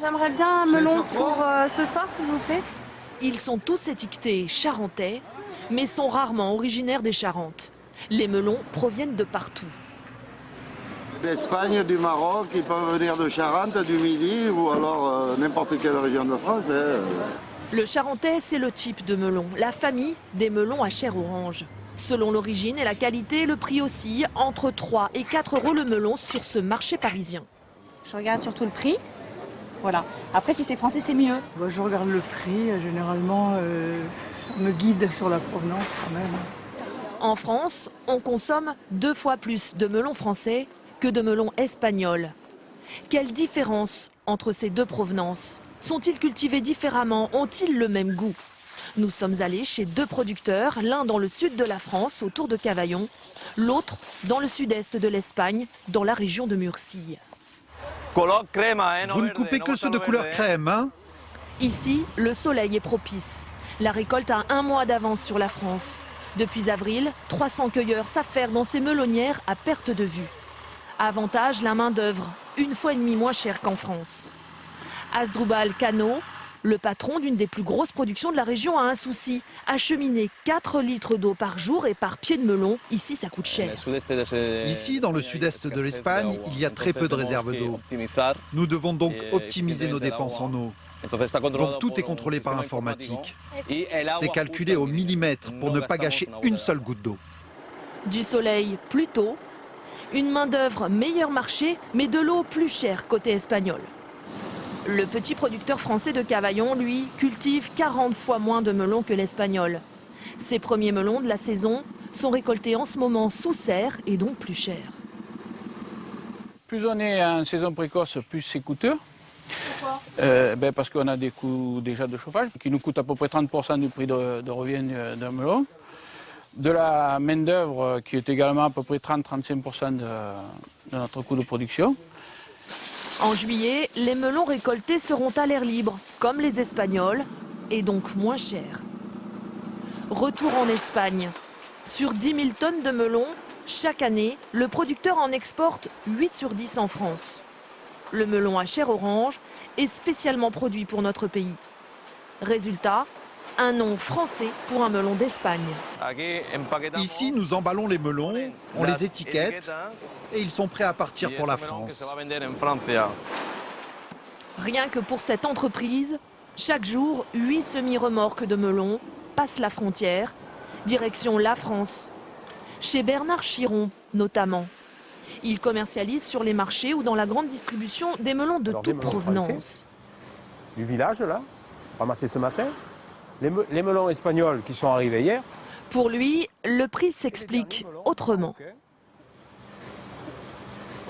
J'aimerais bien un melon pour ce soir, s'il vous plaît. Ils sont tous étiquetés charentais, mais sont rarement originaires des Charentes. Les melons proviennent de partout. D'Espagne, du Maroc, ils peuvent venir de Charente, du Midi ou alors n'importe quelle région de France. Le charentais, c'est le type de melon, la famille des melons à chair orange. Selon l'origine et la qualité, le prix oscille entre 3 et 4 euros le melon sur ce marché parisien. Je regarde surtout le prix. Voilà. Après, si c'est français, c'est mieux. Je regarde le prix, généralement, on me guide sur la provenance quand même. En France, on consomme 2 fois plus de melons français que de melons espagnols. Quelle différence entre ces deux provenances? Sont-ils cultivés différemment? Ont-ils le même goût? Nous sommes allés chez 2 producteurs, l'un dans le sud de la France, autour de Cavaillon, l'autre dans le sud-est de l'Espagne, dans la région de Murcie. Vous ne coupez que ceux de couleur crème, hein? Ici, le soleil est propice. La récolte a 1 mois d'avance sur la France. Depuis avril, 300 cueilleurs s'affairent dans ces melonnières à perte de vue. Avantage, la main-d'œuvre, 1,5 fois moins chère qu'en France. Asdrubal Cano, le patron d'une des plus grosses productions de la région, a un souci. Acheminer 4 litres d'eau par jour et par pied de melon, ici ça coûte cher. Ici, dans le sud-est de l'Espagne, il y a très peu de réserves d'eau. Nous devons donc optimiser nos dépenses en eau. Donc tout est contrôlé par informatique. C'est calculé au millimètre pour ne pas gâcher une seule goutte d'eau. Du soleil plus tôt, une main-d'œuvre meilleur marché, mais de l'eau plus chère côté espagnol. Le petit producteur français de Cavaillon, lui, cultive 40 fois moins de melons que l'espagnol. Ses premiers melons de la saison sont récoltés en ce moment sous serre et donc plus chers. Plus on est en saison précoce, plus c'est coûteux. Pourquoi Parce qu'on a des coûts déjà de chauffage qui nous coûtent à peu près 30% du prix de revient d'un melon. De la main-d'œuvre qui est également à peu près 30-35% de notre coût de production. En juillet, les melons récoltés seront à l'air libre, comme les espagnols, et donc moins chers. Retour en Espagne. Sur 10 000 tonnes de melons, chaque année, le producteur en exporte 8 sur 10 en France. Le melon à chair orange est spécialement produit pour notre pays. Résultat, un nom français pour un melon d'Espagne. Ici, nous emballons les melons, on les étiquette et ils sont prêts à partir pour la France. Rien que pour cette entreprise, chaque jour, 8 semi-remorques de melons passent la frontière, direction la France. Chez Bernard Chiron, notamment. Il commercialise sur les marchés ou dans la grande distribution des melons de toute provenance. Du village, là, ramassé ce matin. Les melons espagnols qui sont arrivés hier. Pour lui, le prix s'explique autrement.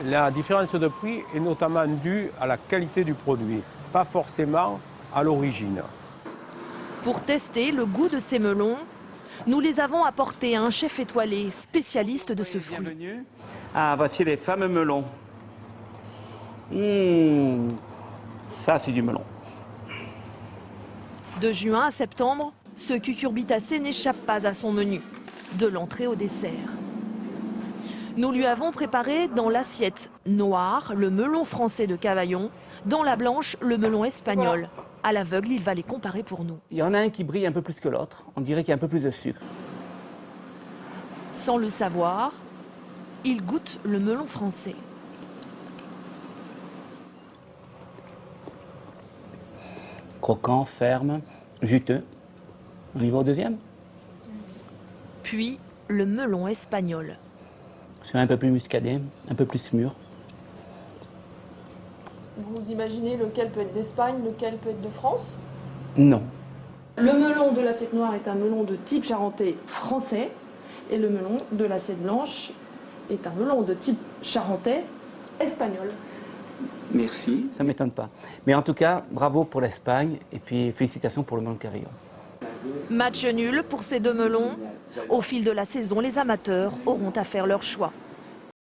La différence de prix est notamment due à la qualité du produit, pas forcément à l'origine. Pour tester le goût de ces melons, nous les avons apportés à un chef étoilé spécialiste de ce fruit. Ah, voici les fameux melons. Ça, c'est du melon. De juin à septembre, ce cucurbitacé n'échappe pas à son menu, de l'entrée au dessert. Nous lui avons préparé dans l'assiette noire le melon français de Cavaillon, dans la blanche le melon espagnol. À l'aveugle, il va les comparer pour nous. Il y en a un qui brille un peu plus que l'autre. On dirait qu'il y a un peu plus de sucre. Sans le savoir, il goûte le melon français. Croquant, ferme, juteux. On y va au deuxième? Puis le melon espagnol. C'est un peu plus muscadé, un peu plus mûr. Vous imaginez lequel peut être d'Espagne, lequel peut être de France? Non. Le melon de l'assiette noire est un melon de type charentais français. Et le melon de l'assiette blanche est un melon de type charentais espagnol. Merci. Ça ne m'étonne pas. Mais en tout cas, bravo pour l'Espagne et puis félicitations pour le melon de Cavaillon. Match nul pour ces 2 melons. Au fil de la saison, les amateurs auront à faire leur choix.